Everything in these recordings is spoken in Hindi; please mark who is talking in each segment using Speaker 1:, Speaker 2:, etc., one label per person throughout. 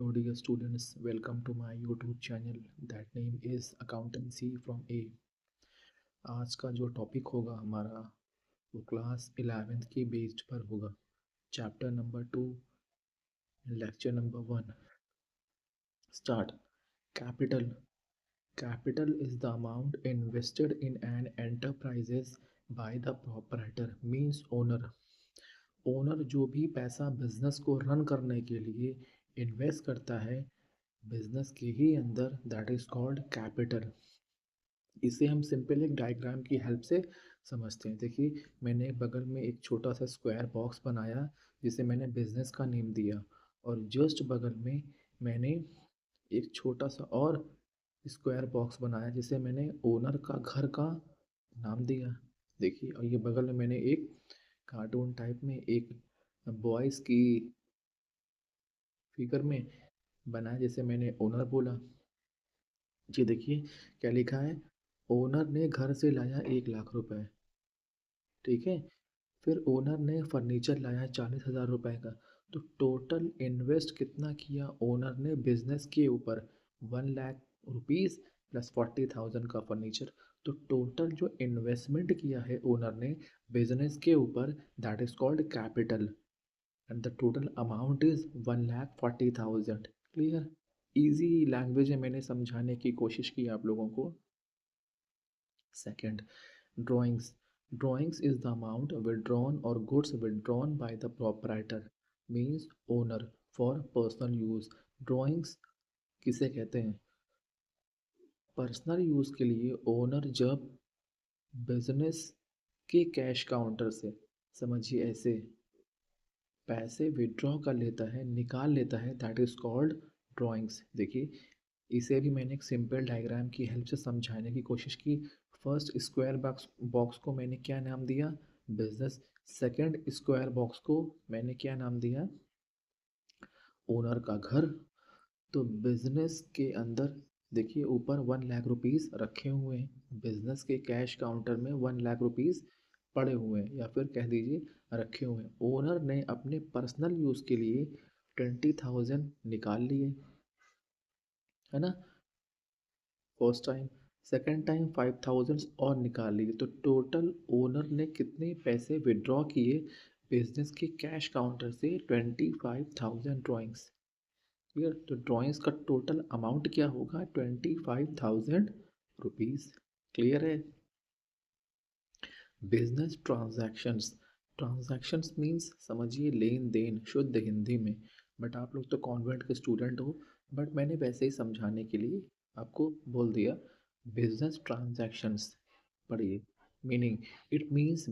Speaker 1: Hello dear students, welcome to my YouTube channel. That name is Accountancy from A. आज का जो टॉपिक होगा हमारा वो क्लास 11th की बेस्ड पर होगा. Chapter number 2, lecture number 1. Start. Capital. Capital is the amount invested in an enterprises by the proprietor means owner. Owner जो भी पैसा बिजनेस को रन करने के लिए इन्वेस्ट करता है बिजनेस के ही अंदर, दैट इज कॉल्ड कैपिटल. इसे हम सिंपल एक डायग्राम की हेल्प से समझते हैं. देखिए, मैंने बगल में एक छोटा सा स्क्वायर बॉक्स बनाया जिसे मैंने बिजनेस का नेम दिया, और जस्ट बगल में मैंने एक छोटा सा और स्क्वायर बॉक्स बनाया जिसे मैंने ओनर का घर का नाम दिया. देखिए, और ये बगल में मैंने एक कार्टून टाइप में एक बॉयज़ की फिगर में बनाया जिसे मैंने ओनर बोला. जी देखिए, क्या लिखा है. ओनर ने घर से लाया 1 लाख रुपए. ठीक है. फिर ओनर ने फर्नीचर लाया 40,000 रुपए का. तो टोटल इन्वेस्ट कितना किया ओनर ने बिजनेस के ऊपर? 1 लाख रुपीज़ प्लस 40,000 का फर्नीचर. तो टोटल जो इन्वेस्टमेंट किया है ओनर ने बिजनेस के ऊपर, that is called capital, and the total amount is 1,40,000. Clear. Easy language में मैंने समझाने की कोशिश की आप लोगों को. Second, drawings. Drawings is the amount withdrawn or goods withdrawn by the proprietor means owner for personal use. Drawings किसे कहते हैं? पर्सनल यूज़ के लिए ओनर जब बिजनेस के कैश काउंटर से, समझिए ऐसे, पैसे विड्रॉ कर लेता है, निकाल लेता है, दैट इज कॉल्ड ड्राइंग्स. देखिए, इसे भी मैंने एक सिंपल डायग्राम की हेल्प से समझाने की कोशिश की. फर्स्ट स्क्वायर बॉक्स बॉक्स को मैंने क्या नाम दिया? बिजनेस. सेकंड स्क्वायर बॉक्स को मैंने क्या नाम दिया? ओनर का घर. तो बिजनेस के अंदर देखिए, ऊपर 1 लाख रुपीज़ रखे हुए हैं. बिजनेस के कैश काउंटर में 1 लाख रुपीज़ पड़े हुए हैं, या फिर कह दीजिए रखे हुए हैं. ओनर ने अपने पर्सनल यूज़ के लिए 20,000 निकाल लिए, है ना, फर्स्ट टाइम. सेकेंड टाइम 5,000 और निकाल लिए. तो टोटल ओनर ने कितने पैसे विड्रॉ किए बिजनेस के कैश काउंटर से? 25,000 ड्राइंग्स. क्लियर. तो ड्राइंग्स का टोटल अमाउंट क्या होगा? 25,000 रुपीज़. क्लियर है. Business transactions. ट्रांजैक्शंस मीन्स समझिए लेन देन शुद्ध हिंदी में. बट आप लोग तो कॉन्वेंट के स्टूडेंट हो, बट मैंने वैसे ही समझाने के लिए आपको बोल दिया. बिजनेस ट्रांजैक्शंस पढ़िए. Meaning, it means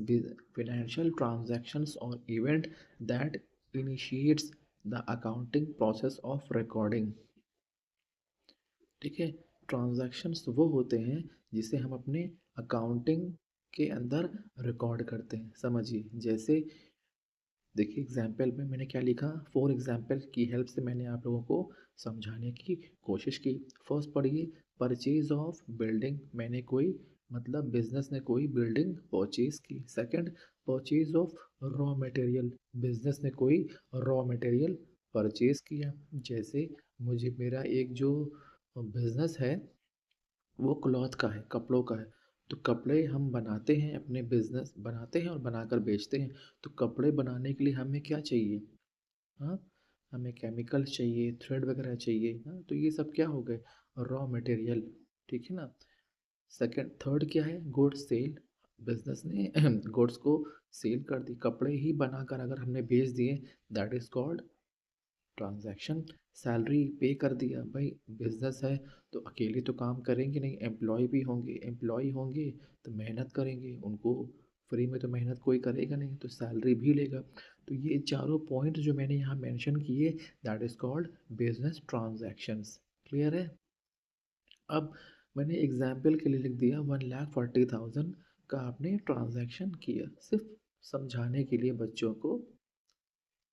Speaker 1: financial transactions और event that initiates the accounting process of recording. ठीक है. ट्रांजैक्शंस वो होते हैं जिसे हम अपने अकाउंटिंग के अंदर रिकॉर्ड करते हैं. समझिए, जैसे देखिए एग्जाम्पल में मैंने क्या लिखा. फॉर एग्जाम्पल की हेल्प से मैंने आप लोगों को समझाने की कोशिश की. फर्स्ट पढ़िए, परचेज ऑफ बिल्डिंग. मैंने कोई, मतलब बिजनेस ने कोई बिल्डिंग परचेज की. Second, purchase of raw material. Business ने कोई रॉ मटेरियल परचेज किया. जैसे मुझे, मेरा एक जो बिजनेस है वो क्लॉथ का है, कपड़ों का है. तो कपड़े हम बनाते हैं, अपने बिजनेस बनाते हैं और बनाकर बेचते हैं. तो कपड़े बनाने के लिए हमें क्या चाहिए? हाँ, हमें केमिकल चाहिए, थ्रेड वगैरह चाहिए. हाँ, तो ये सब क्या हो गए? Raw material. ठीक है ना. सेकंड, थर्ड क्या है? Goods sale. बिजनेस ने गुड्स को सेल कर दी, कपड़े ही बनाकर अगर हमने बेच दिए, that is called transaction. Salary pay कर दिया. भाई बिजनेस है तो अकेले तो काम करेंगे नहीं, एम्प्लॉय भी होंगे. एम्प्लॉय होंगे तो मेहनत करेंगे, उनको फ्री में तो मेहनत कोई करेगा नहीं, तो सैलरी भी लेगा. तो ये चारों पॉइंट जो मैंने यहाँ मेंशन किए, that is called business transactions. Clear है. अब मैंने एग्जाम्पल के लिए लिख दिया 1,40,000 का आपने ट्रांजैक्शन किया, सिर्फ समझाने के लिए बच्चों को.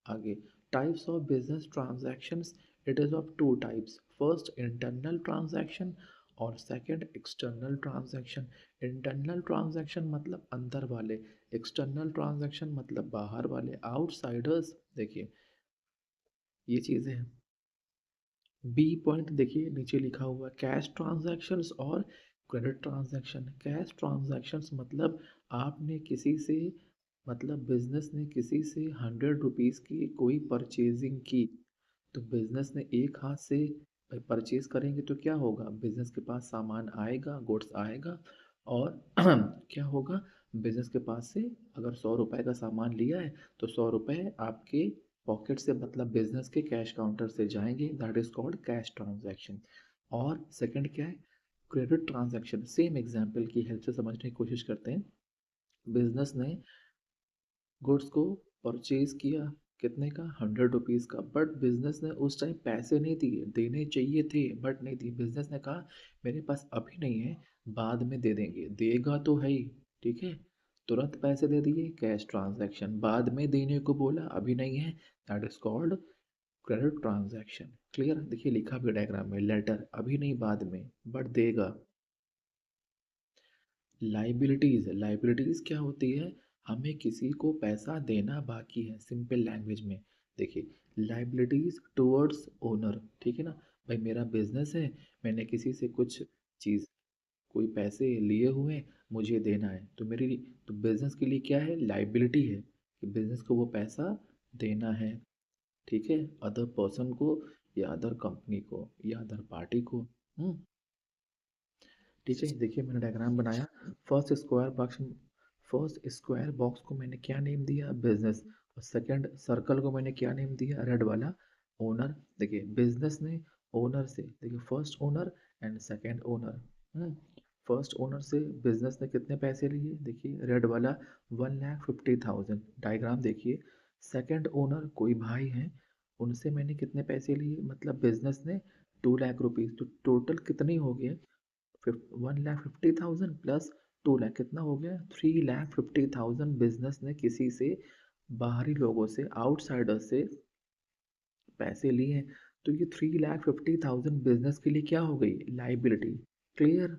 Speaker 1: आगे, types of business transactions. It is of two types. First, internal transaction, और second, external transaction. Internal transaction मतलब अंदर वाले, एक्सटर्नल ट्रांजैक्शन मतलब बाहर वाले, आउटसाइडर्स. देखिए, ये चीज़ें हैं. बी पॉइंट देखिए नीचे लिखा हुआ कैश ट्रांजैक्शंस और क्रेडिट ट्रांजैक्शन। कैश ट्रांजैक्शंस मतलब आपने किसी से, मतलब बिजनेस ने किसी से 100 रुपीज़ की कोई परचेजिंग की, तो बिजनेस ने एक हाथ से परचेज करेंगे तो क्या होगा, बिजनेस के पास सामान आएगा, गुड्स आएगा, और क्या होगा, बिजनेस के पास से अगर 100 रुपए का सामान लिया है तो 100 रुपए आपके पॉकेट से, मतलब बिजनेस के कैश काउंटर से जाएंगे, that is called cash transaction. और सेकंड क्या है, क्रेडिट ट्रांजैक्शन। सेम एग्जांपल की हेल्प से समझने की कोशिश करते हैं। बिजनेस ने गुड्स को परचेज किया, कितने का, 100 रुपीज़ का, बट बिजनेस ने उस टाइम पैसे नहीं दिए, देने चाहिए थे बट नहीं दिए। बिजनेस ने कहा मेरे पास अभी नहीं है, बाद में दे देंगे, देगा तो है ही, ठीक है, तुरंत पैसे दे दिए, कैश ट्रांजैक्शन। बाद में देने को बोला, अभी नहीं है, that is called credit transaction. Clear, देखिए लिखा भी डायग्राम में, लेटर अभी नहीं बाद में, बट देगा। लाइबिलिटीज, लाइबिलिटीज क्या होती है, हमें किसी को पैसा देना बाकी है, सिंपल लैंग्वेज में। देखिए लाइबिलिटीज टुवर्ड्स ओनर, ठीक है ना, भाई मेरा बिजनेस है, मैंने किसी से कुछ चीज़, कोई पैसे लिए हुए हैं, मुझे देना है, तो मेरी, तो बिजनेस के लिए क्या है, लाइबिलिटी है कि बिजनेस को वो पैसा देना है, ठीक है, अदर पर्सन को या अदर कंपनी को या अदर पार्टी को। हम्म, ठीक है, देखिए मैंने डायग्राम बनाया। फर्स्ट स्क्वायर बॉक्स को मैंने क्या नेम दिया, बिजनेस, और सेकंड सर्कल को मैंने क्या नेम दिया, रेड वाला, ओनर। देखिए बिजनेस ने ओनर से, देखिए first owner and second owner, first owner से बिजनेस ने कितने पैसे लिए, देखिए रेड वाला, 1,50,000। डायग्राम देखिए, सेकंड ओनर कोई भाई हैं, उनसे मैंने कितने पैसे लिए, मतलब बिजनेस ने 2 लाख रुपीज़, तो टोटल कितने हो गए, 1,50,000 प्लस 2 लाख, कितना हो गया, 3,50,000 बिजनेस ने किसी से, बाहरी लोगों से, आउटसाइडर से पैसे लिए हैं। तो ये 3,50,000 बिजनेस के लिए क्या हो गई, लाइबिलिटी। क्लियर।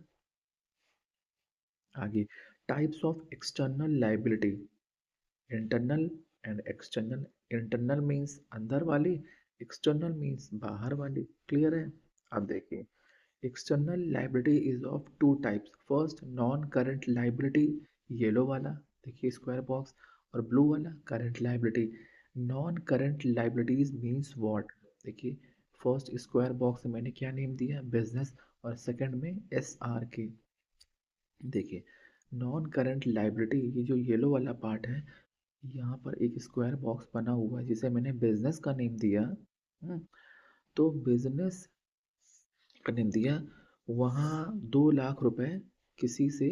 Speaker 1: आगे, types of external liability, internal and external. Internal means अंदर वाली, एक्सटर्नल मीन्स बाहर वाली। क्लियर है। अब देखिए, external liability is of two types. First non current liability, yellow वाला, देखिए स्क्वायर बॉक्स, और ब्लू वाला current liability. Non current liabilities means what, देखिए फर्स्ट स्क्वायर बॉक्स में मैंने क्या नेम दिया, बिजनेस, और सेकंड में SRK। देखिए नॉन करंट लाइबिलिटी, ये जो येलो वाला पार्ट है, यहाँ पर एक स्क्वायर बॉक्स बना हुआ है जिसे मैंने बिजनेस का नेम दिया। तो बिजनेस का नेम दिया, वहाँ 2 लाख रुपए किसी से,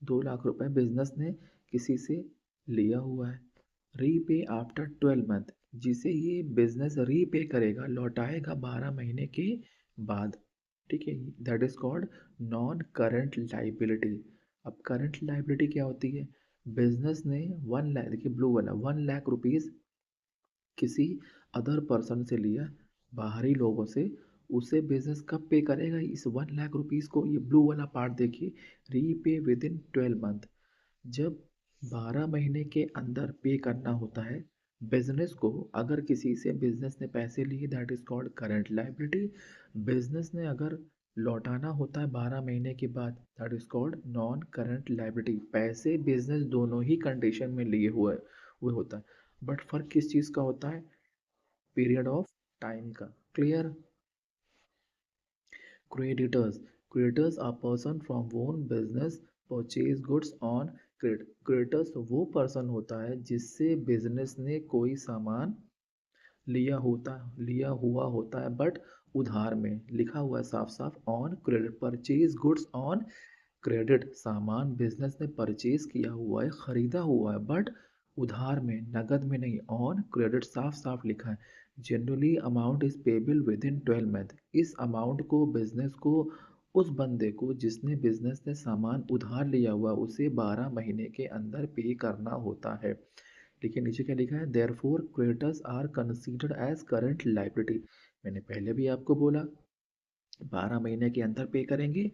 Speaker 1: 2 लाख रुपए बिजनेस ने किसी से लिया हुआ है, रीपे आफ्टर 12 मंथ, जिसे ये बिजनेस रीपे करेगा, लौटाएगा 12 महीने के बाद, ठीक है, that is called non current liability. अब करंट लाइबिलिटी क्या होती है, बिजनेस ने 1 लाख, देखिए ब्लू वाला, 1 लाख रुपीज़ किसी अदर पर्सन से लिया, बाहरी लोगों से, उसे बिजनेस कब पे करेगा इस 1 लाख रुपीज़ को, ये ब्लू वाला पार्ट देखिए, रीपे विद इन 12 मंथ, जब 12 महीने के अंदर पे करना होता है बिजनेस को। अगर किसी से बिजनेस ने पैसे लिए, that is called current liability. Business ने अगर लौटाना होता है 12 महीने के बाद, that is called non current liability. पैसे बिजनेस दोनों ही कंडीशन में लिए हुए होता है, बट फर्क किस चीज़ का होता है, पीरियड ऑफ टाइम का। Clear. Creditors, creditors are person from own business purchase goods on credit. Creditors वो पर्सन होता है जिससे बिजनेस ने कोई सामान लिया हुआ होता है, बट उधार में, लिखा हुआ है साफ साफ, on credit, purchase goods on credit, सामान बिजनेस ने परचेज किया हुआ है, खरीदा हुआ है, बट उधार में, नगद में नहीं, ऑन क्रेडिट साफ साफ लिखा है। Generally amount is payable with in 12 month, इस अमाउंट को बिजनेस को, उस बंदे को जिसने बिजनेस से सामान उधार लिया हुआ, उसे 12 महीने के अंदर पे करना होता है। देखिए नीचे क्या लिखा है, therefore creditors are considered as current liability. मैंने पहले भी आपको बोला, 12 महीने के अंदर पे करेंगे,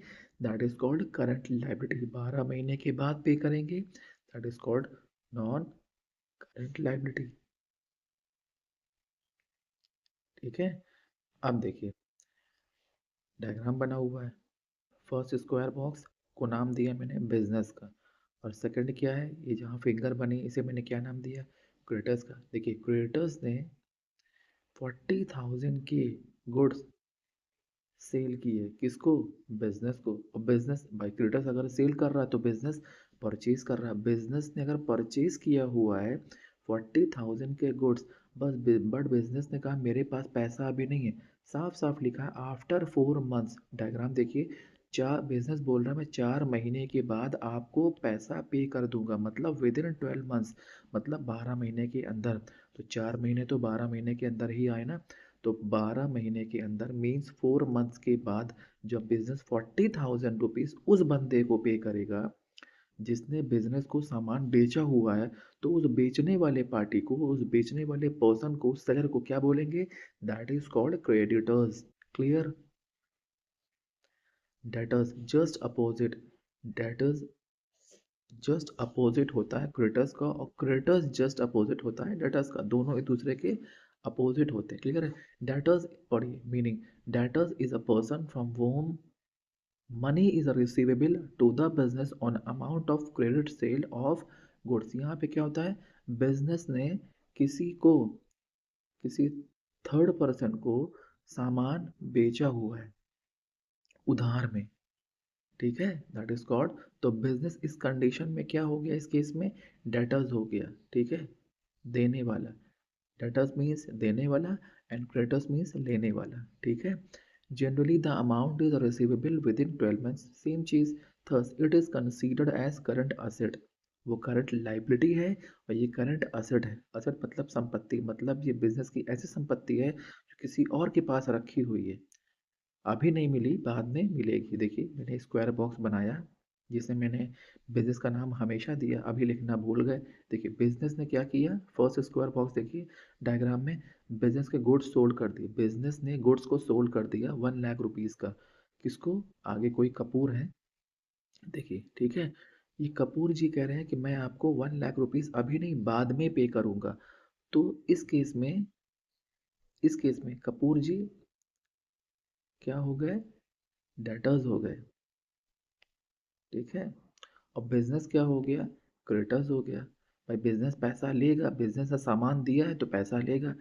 Speaker 1: that is called current liability, 12 महीने के बाद पे करेंगे, that is called non current liability. ठीक है। अब देखिए डायग्राम बना हुआ है। फर्स्ट स्क्वायर बॉक्स को नाम दिया मैंने बिजनेस का, और सेकंड क्या है, ये जहाँ फिंगर बनी इसे मैंने क्या नाम दिया, क्रिएटर्स का। देखिए क्रिएटर्स ने 40,000 के गुड्स सेल किए, किसको, बिजनेस को। और बिजनेस बाई क्रिएटर्स अगर सेल कर रहा है तो बिजनेस परचेज कर रहा है। बिजनेस ने अगर परचेज किया हुआ है 40,000 के गुड्स, बस बट बिजनेस ने कहा मेरे पास पैसा अभी नहीं है। साफ साफ लिखा है आफ्टर 4 मंथ्स। डायग्राम देखिए, चार बिजनेस बोल रहा है मैं 4 महीने के बाद आपको पैसा पे कर दूंगा, मतलब विद इन 12 मंथ्स, मतलब 12 महीने के अंदर। तो 4 महीने तो 12 महीने के अंदर ही आए ना, तो 12 महीने के अंदर मीन्स 4 मंथ्स के बाद जब बिजनेस 40,000 रुपीज उस बंदे को पे करेगा जिसने बिजनेस को सामान बेचा हुआ है, तो उस बेचने वाले पार्टी को, उस बेचने वाले पर्सन को, सेलर को क्या बोलेंगे, that is called creditors. Clear. Debtors just opposite, debtors just opposite होता है क्रेडिटर्स का, और क्रेडिटर्स जस्ट अपोजिट होता है डेटर्स का, दोनों एक दूसरे के अपोजिट होते हैं। क्लियर है। डेटर्स पढ़िए meaning, debtors is a person from whom money is receivable to the business on amount of credit sale of goods। यहाँ पे क्या होता है, बिजनेस ने किसी को, किसी थर्ड पर्सन को सामान बेचा हुआ है उधार में, ठीक है, दैट इज कॉल्ड। तो बिजनेस इस कंडीशन में क्या हो गया, इस केस में डेटर्स हो गया, ठीक है, देने वाला। डेटर्स मीन्स देने वाला एंड क्रेडिटर्स मीन्स लेने वाला, ठीक है। Generally the amount is receivable within 12 months, same चीज। Thus it is considered as current asset, वो करंट लाइबिलिटी है और ये करंट असेट है। असेट मतलब संपत्ति, मतलब ये बिजनेस की ऐसी संपत्ति है जो किसी और के पास रखी हुई है, अभी नहीं मिली, बाद में मिलेगी। देखिए मैंने स्क्वायर बॉक्स बनाया जिसे मैंने बिजनेस का नाम हमेशा दिया, अभी लिखना भूल गए। देखिए बिजनेस ने क्या किया, फर्स्ट स्क्वायर बॉक्स देखिए डायग्राम में, बिजनेस के गुड्स सोल्ड कर दिए, बिजनेस ने गुड्स को सोल्ड कर दिया 1 लाख रुपीज़ का। किसको, आगे कोई कपूर है, देखिए ठीक है, ये कपूर जी कह रहे हैं कि मैं आपको 1 लाख रुपीज़ अभी नहीं बाद में पे करूंगा। तो इस केस में कपूर जी क्या हो गए, डेटर्स हो गए, ठीक है। और बिजनेस क्या हो गया, क्रेडिटर्स हो गया। भाई बिजनेस पैसा लेगा, बिजनेस ने सामान दिया है तो पैसा लेगा,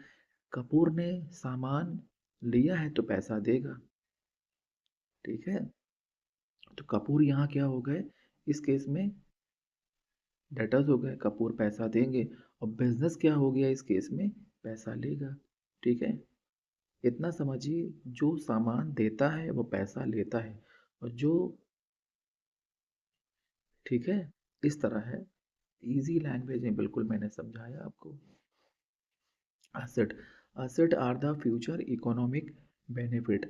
Speaker 1: कपूर ने सामान लिया है तो पैसा देगा, ठीक है। तो कपूर यहाँ क्या हो गए, इस केस में डेटर्स हो गए, कपूर पैसा देंगे, और बिजनेस क्या हो गया इस केस में, पैसा लेगा, ठीक है। इतना समझिए, जो सामान देता है वो पैसा लेता है, और जो, ठीक है, इस तरह है। इजी लैंग्वेज में बिल्कुल मैंने समझाया आपको। Asset, asset are the future economic benefit.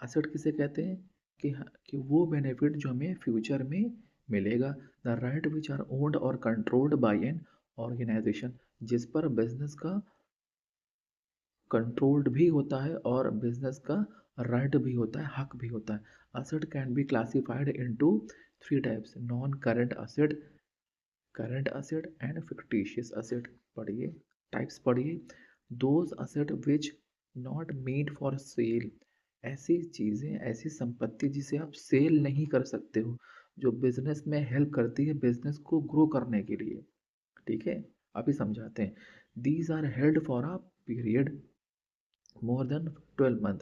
Speaker 1: Asset किसे कहते हैं कि कि वो बेनिफिट जो हमें फ्यूचर में मिलेगा। The right which are owned और कंट्रोल्ड बाय एन ऑर्गेनाइजेशन, जिस पर बिजनेस का कंट्रोल्ड भी होता है और बिजनेस का राइट भी होता है, हक भी होता है। Asset can be classified into 3 types, non current asset, current asset and fictitious asset. पढ़िए टाइप्स पढ़िए, those asset which not made for sale, ऐसी चीज़ें, ऐसी संपत्ति जिसे आप सेल नहीं कर सकते हो, जो बिजनेस में हेल्प करती है बिजनेस को ग्रो करने के लिए, ठीक है। अभी समझाते हैं। These are held for a period more than 12 month.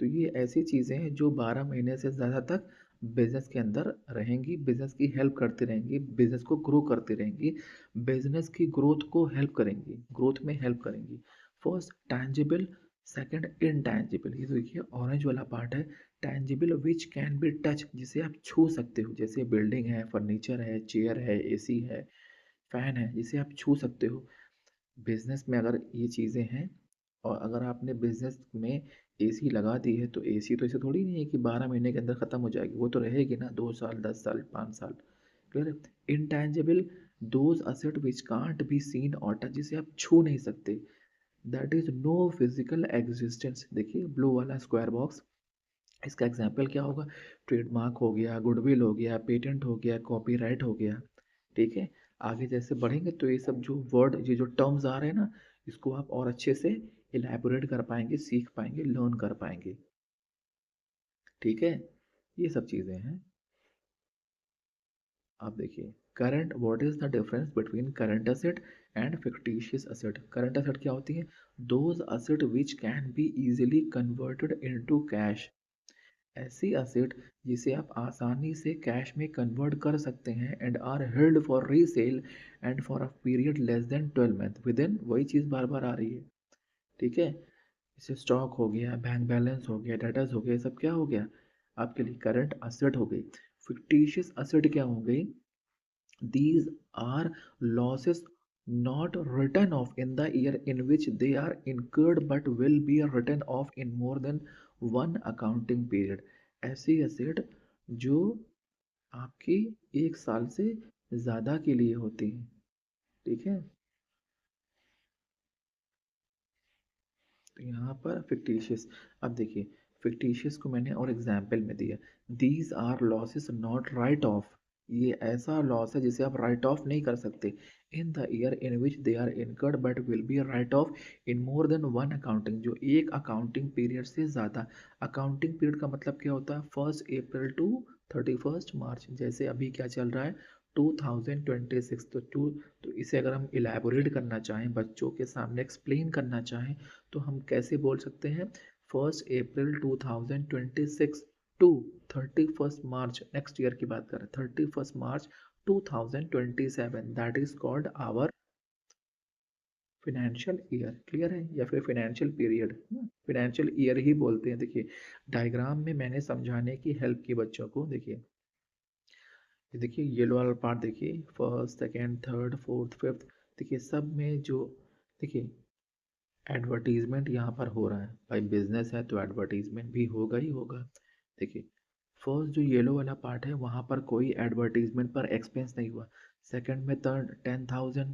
Speaker 1: तो ये ऐसी चीज़ें हैं जो 12 महीने से ज़्यादा तक बिजनेस के अंदर रहेंगी, बिजनेस की हेल्प करती रहेंगी, बिजनेस को ग्रो करती रहेंगी, बिजनेस की ग्रोथ को हेल्प करेंगी, ग्रोथ में हेल्प करेंगी। First tangible, second intangible. ये देखिए ऑरेंज वाला पार्ट है, tangible which can be touch, जिसे आप छू सकते हो, जैसे बिल्डिंग है, फर्नीचर है, चेयर है, एसी है, फैन है, जिसे आप छू सकते हो। बिजनेस में अगर ये चीज़ें हैं, और अगर आपने बिजनेस में एसी लगा दी है, तो एसी तो ऐसे थोड़ी नहीं है कि 12 महीने के अंदर ख़त्म हो जाएगी, वो तो रहेगी ना 2 साल, 10 साल, 5 साल। क्लियर है। Intangible, those asset which can't be seen और टच, जिसे आप छू नहीं सकते, that is no physical existence. देखिए ब्लू वाला स्क्वायर बॉक्स, इसका एग्जाम्पल क्या होगा, ट्रेडमार्क हो गया, गुडविल हो गया, पेटेंट हो गया, कॉपीराइट हो गया, ठीक है। आगे जैसे बढ़ेंगे तो ये सब जो वर्ड, ये जो टर्म्स आ रहे हैं ना, इसको आप और अच्छे से इलैबोरेट कर पाएंगे, सीख पाएंगे, लर्न कर पाएंगे। ठीक है, ये सब चीज़ें हैं। आप देखिए current, what is the difference between current asset and fictitious asset. Current asset क्या होती है? Those asset which can be easily converted into cash. ऐसी असेट जिसे आप आसानी से कैश में कन्वर्ट कर सकते हैं and are held for resale and for a period less than 12 month. Within वही चीज़ बार बार आ रही है। ठीक है, जैसे स्टॉक हो गया, बैंक बैलेंस हो गया, डेटर्स हो गया, सब क्या हो गया आपके लिए? करंट असेट हो गई। फिक्टिशियस असेट क्या हो गई? These are losses not written off in the year in which they are incurred but will be written off in more than one accounting period। ऐसी एसेट जो आपकी एक साल से ज़्यादा के लिए होती है। ठीक है, तो यहाँ पर फिक्टिशियस, अब देखिए फिक्टिशियस को मैंने और एग्जाम्पल में दिया, these R losses not right of. ये ऐसा लॉस है जिसे आप राइट ऑफ नहीं कर सकते in the year in which they are incurred but will be write off in more than one accounting, जो एक अकाउंटिंग पीरियड से ज़्यादा। अकाउंटिंग पीरियड का मतलब क्या होता है? 1 अप्रैल टू 31 मार्च। जैसे अभी क्या चल रहा है? 2026। तो इसे अगर हम इलेबोरेट करना चाहें, बच्चों के सामने एक्सप्लेन करना चाहें, तो हम कैसे बोल सकते हैं? 1 April 2026 to 31 March, next year की बात करें, 31 March 2027, that is called our financial year. Clear है? या फिर फिनेंशियल पीरियड, फिनेंशियल ईयर ही बोलते हैं। देखिए डायग्राम में मैंने समझाने की हेल्प की बच्चों को। देखिए ये देखिए येलो वाला पार्ट देखिए, first second third fourth fifth. देखिए सब में जो, देखिए एडवर्टीजमेंट यहाँ पर हो रहा है भाई, बिजनेस है तो एडवर्टीजमेंट भी होगा ही होगा। देखिए फर्स्ट जो येलो वाला पार्ट है वहाँ पर कोई एडवर्टीजमेंट पर एक्सपेंस नहीं हुआ। सेकंड में 10,000,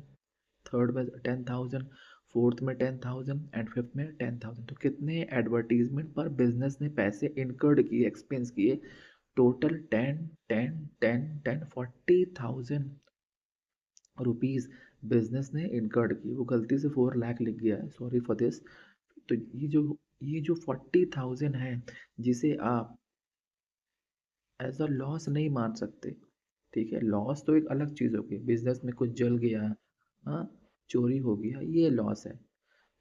Speaker 1: थर्ड में 10,000, फोर्थ में 10,000 एंड फिफ्थ में 10,000। तो कितने एडवर्टीजमेंट पर बिजनेस ने पैसे इनकर्ड किए, एक्सपेंस किए? टोटल 10, 10, 10, 10, 40,000 रुपीज़ बिजनेस ने इनकर्ड की। वो गलती से 4 लाख लिख गया है, सॉरी फॉर दिस। तो ये जो 40,000 है, जिसे आप एज अ लॉस नहीं मान सकते। ठीक है, लॉस तो एक अलग चीज़ होगी, बिजनेस में कुछ जल गया, हाँ, चोरी हो गया, ये लॉस है।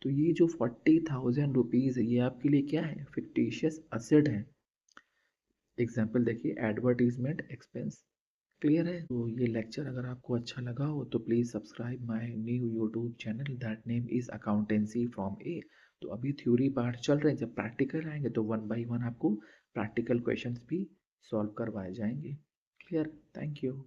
Speaker 1: तो ये जो 40,000 रुपीज़ है, ये आपके लिए क्या है? फिक्टिशियस असेट है। एग्जाम्पल देखिए, एडवर्टीजमेंट एक्सपेंस। क्लियर है? तो ये लेक्चर अगर आपको अच्छा लगा हो तो please subscribe my new YouTube channel, that name is accountancy from A. तो अभी थ्योरी पार्ट चल रहे हैं, जब प्रैक्टिकल आएंगे तो वन बाय वन आपको प्रैक्टिकल क्वेश्चंस भी सॉल्व करवाए जाएंगे। क्लियर? Thank you.